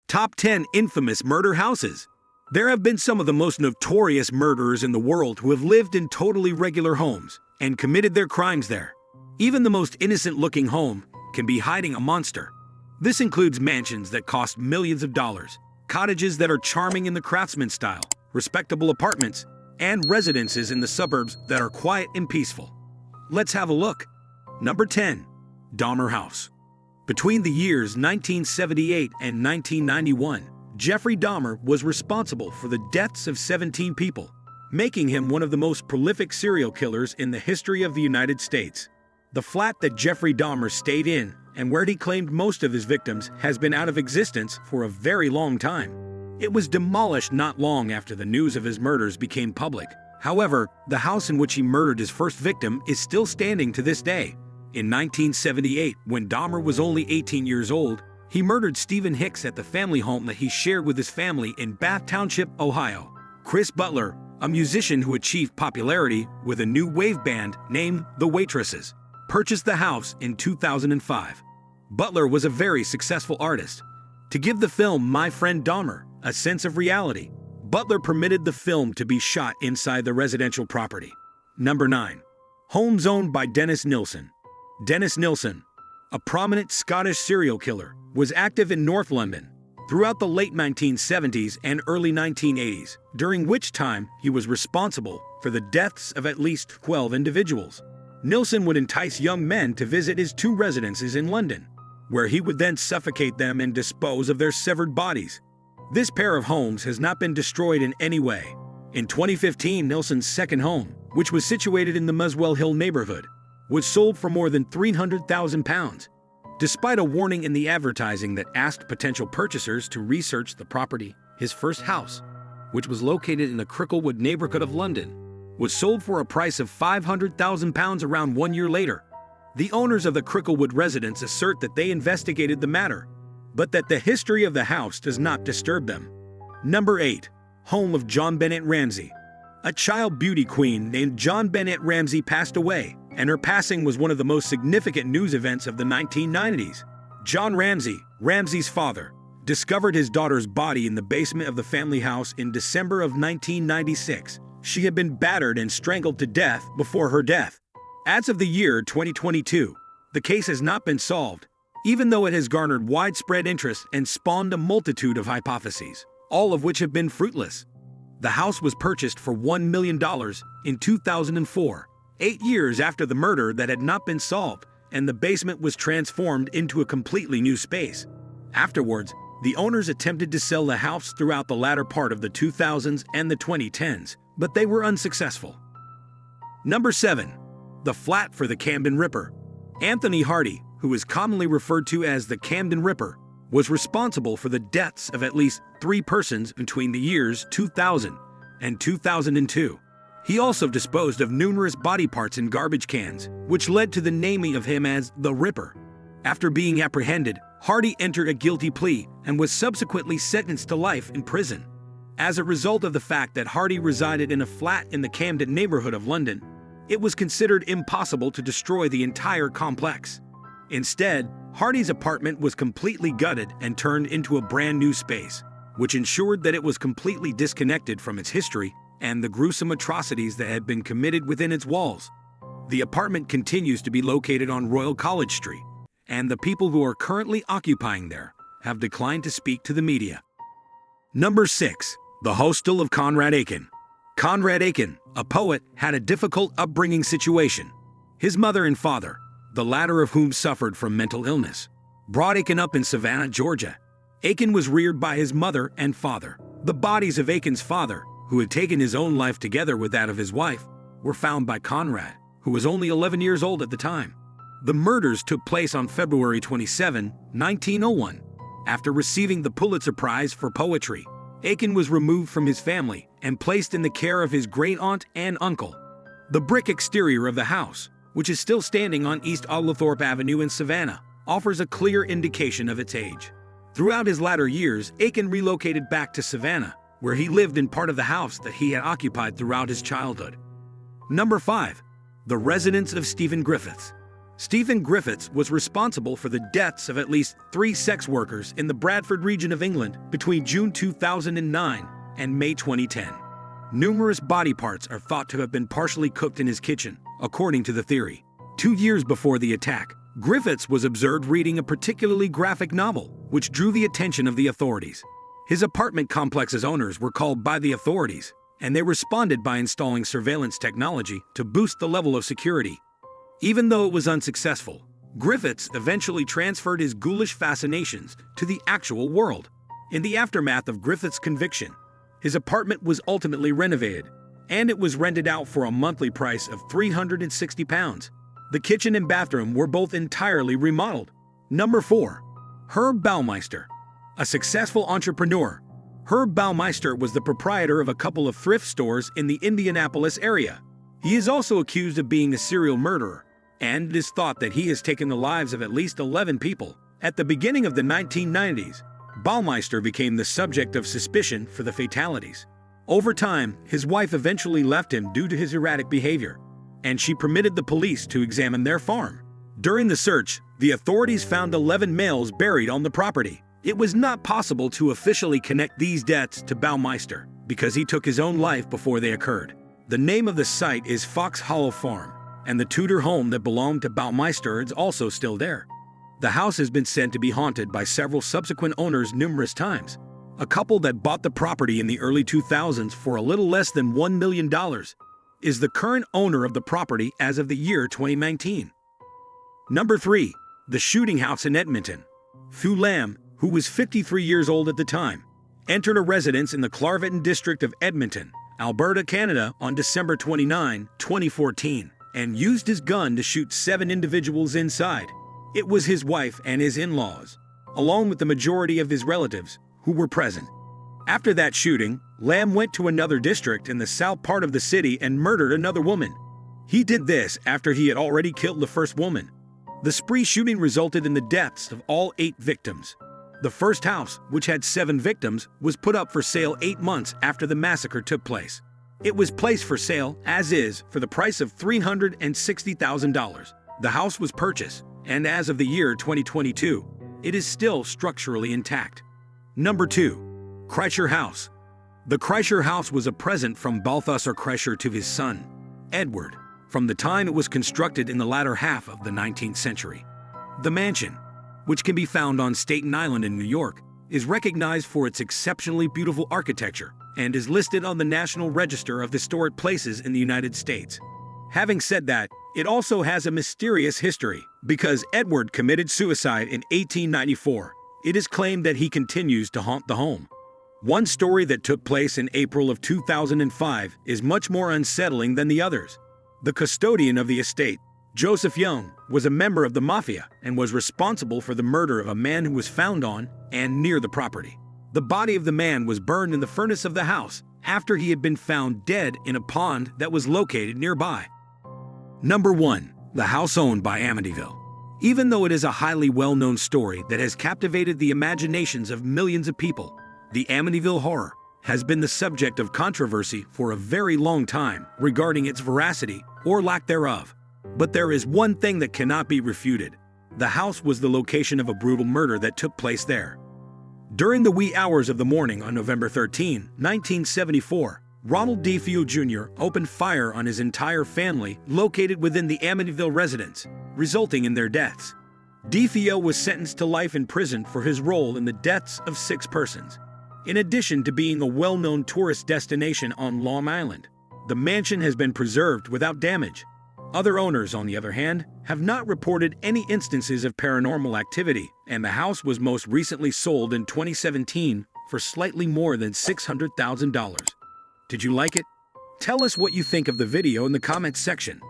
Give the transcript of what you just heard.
Top 10 Infamous Murder Houses. There have been some of the most notorious murderers in the world who have lived in totally regular homes and committed their crimes there. Even the most innocent-looking home can be hiding a monster. This includes mansions that cost millions of dollars, cottages that are charming in the craftsman style, respectable apartments, and residences in the suburbs that are quiet and peaceful. Let's have a look. Number 10. Dahmer House. Between the years 1978 and 1991, Jeffrey Dahmer was responsible for the deaths of 17 people, making him one of the most prolific serial killers in the history of the United States. The flat that Jeffrey Dahmer stayed in and where he claimed most of his victims has been out of existence for a very long time. It was demolished not long after the news of his murders became public. However, the house in which he murdered his first victim is still standing to this day. In 1978, when Dahmer was only 18 years old, he murdered Stephen Hicks at the family home that he shared with his family in Bath Township, Ohio. Chris Butler, a musician who achieved popularity with a new wave band named The Waitresses, purchased the house in 2005. Butler was a very successful artist. To give the film My Friend Dahmer a sense of reality, Butler permitted the film to be shot inside the residential property. Number 9. Homes owned by Dennis Nilsen. Dennis Nilsen, a prominent Scottish serial killer, was active in North London throughout the late 1970s and early 1980s, during which time he was responsible for the deaths of at least 12 individuals. Nilsen would entice young men to visit his 2 residences in London, where he would then suffocate them and dispose of their severed bodies. This pair of homes has not been destroyed in any way. In 2015, Nilsen's second home, which was situated in the Muswell Hill neighborhood, was sold for more than £300,000. Despite a warning in the advertising that asked potential purchasers to research the property, his first house, which was located in the Cricklewood neighborhood of London, was sold for a price of £500,000 around 1 year later. The owners of the Cricklewood residence assert that they investigated the matter, but that the history of the house does not disturb them. Number 8. Home of John Bennett Ramsey. A child beauty queen named John Bennett Ramsey passed away, and her passing was one of the most significant news events of the 1990s. John Ramsey, Ramsey's father, discovered his daughter's body in the basement of the family house in December of 1996. She had been battered and strangled to death before her death. As of the year 2022, the case has not been solved, even though it has garnered widespread interest and spawned a multitude of hypotheses, all of which have been fruitless. The house was purchased for $1 million in 2004, 8 years after the murder that had not been solved, and the basement was transformed into a completely new space. Afterwards, the owners attempted to sell the house throughout the latter part of the 2000s and the 2010s, but they were unsuccessful. Number 7. The Flat for the Camden Ripper. Anthony Hardy, who is commonly referred to as the Camden Ripper, was responsible for the deaths of at least 3 persons between the years 2000 and 2002. He also disposed of numerous body parts in garbage cans, which led to the naming of him as the Ripper. After being apprehended, Hardy entered a guilty plea and was subsequently sentenced to life in prison. As a result of the fact that Hardy resided in a flat in the Camden neighborhood of London, it was considered impossible to destroy the entire complex. Instead, Hardy's apartment was completely gutted and turned into a brand new space, which ensured that it was completely disconnected from its history and the gruesome atrocities that had been committed within its walls. The apartment continues to be located on Royal College Street, and the people who are currently occupying there have declined to speak to the media. Number 6. The Hostel of Conrad Aiken. Conrad Aiken, a poet, had a difficult upbringing situation. His mother and father, the latter of whom suffered from mental illness, brought Aiken up in Savannah, Georgia. Aiken was reared by his mother and father. The bodies of Aiken's father, who had taken his own life together with that of his wife, were found by Conrad, who was only 11 years old at the time. The murders took place on February 27, 1901. After receiving the Pulitzer Prize for Poetry, Aiken was removed from his family and placed in the care of his great-aunt and uncle. The brick exterior of the house, which is still standing on East Oglethorpe Avenue in Savannah, offers a clear indication of its age. Throughout his latter years, Aiken relocated back to Savannah, where he lived in part of the house that he had occupied throughout his childhood. Number 5. The Residence of Stephen Griffiths. Stephen Griffiths was responsible for the deaths of at least 3 sex workers in the Bradford region of England between June 2009 and May 2010. Numerous body parts are thought to have been partially cooked in his kitchen, according to the theory. 2 years before the attack, Griffiths was observed reading a particularly graphic novel, which drew the attention of the authorities. His apartment complex's owners were called by the authorities, and they responded by installing surveillance technology to boost the level of security. Even though it was unsuccessful, Griffiths eventually transferred his ghoulish fascinations to the actual world. In the aftermath of Griffiths' conviction, his apartment was ultimately renovated, and it was rented out for a monthly price of £360. The kitchen and bathroom were both entirely remodeled. Number 4. Herb Baumeister. A successful entrepreneur, Herb Baumeister was the proprietor of a couple of thrift stores in the Indianapolis area. He is also accused of being a serial murderer, and it is thought that he has taken the lives of at least 11 people. At the beginning of the 1990s, Baumeister became the subject of suspicion for the fatalities. Over time, his wife eventually left him due to his erratic behavior, and she permitted the police to examine their farm. During the search, the authorities found 11 males buried on the property. It was not possible to officially connect these deaths to Baumeister because he took his own life before they occurred. The name of the site is Fox Hollow Farm, and the Tudor home that belonged to Baumeister is also still there. The house has been said to be haunted by several subsequent owners numerous times. A couple that bought the property in the early 2000s for a little less than $1 million is the current owner of the property as of the year 2019. Number 3. The Shooting House in Edmonton. Thu Lam, who was 53 years old at the time, entered a residence in the Clarendon district of Edmonton, Alberta, Canada on December 29, 2014, and used his gun to shoot 7 individuals inside. It was his wife and his in-laws, along with the majority of his relatives, who were present. After that shooting, Lam went to another district in the south part of the city and murdered another woman. He did this after he had already killed the first woman. The spree shooting resulted in the deaths of all 8 victims. The first house, which had 7 victims, was put up for sale 8 months after the massacre took place. It was placed for sale, as is, for the price of $360,000. The house was purchased, and as of the year 2022, it is still structurally intact. Number 2. Kreischer House. The Kreischer House was a present from Balthasar Kreischer to his son, Edward, from the time it was constructed in the latter half of the 19th century. The mansion, which can be found on Staten Island in New York, is recognized for its exceptionally beautiful architecture and is listed on the National Register of Historic Places in the United States. Having said that, it also has a mysterious history because Edward committed suicide in 1894. It is claimed that he continues to haunt the home. One story that took place in April of 2005 is much more unsettling than the others. The custodian of the estate, Joseph Young, was a member of the mafia and was responsible for the murder of a man who was found on and near the property. The body of the man was burned in the furnace of the house after he had been found dead in a pond that was located nearby. Number 1. The house owned by Amityville. Even though it is a highly well-known story that has captivated the imaginations of millions of people, the Amityville horror has been the subject of controversy for a very long time regarding its veracity or lack thereof. But there is one thing that cannot be refuted. The house was the location of a brutal murder that took place there. During the wee hours of the morning on November 13, 1974, Ronald DeFeo Jr. opened fire on his entire family located within the Amityville residence, resulting in their deaths. DeFeo was sentenced to life in prison for his role in the deaths of 6 persons. In addition to being a well-known tourist destination on Long Island, the mansion has been preserved without damage. Other owners, on the other hand, have not reported any instances of paranormal activity, and the house was most recently sold in 2017 for slightly more than $600,000. Did you like it? Tell us what you think of the video in the comments section.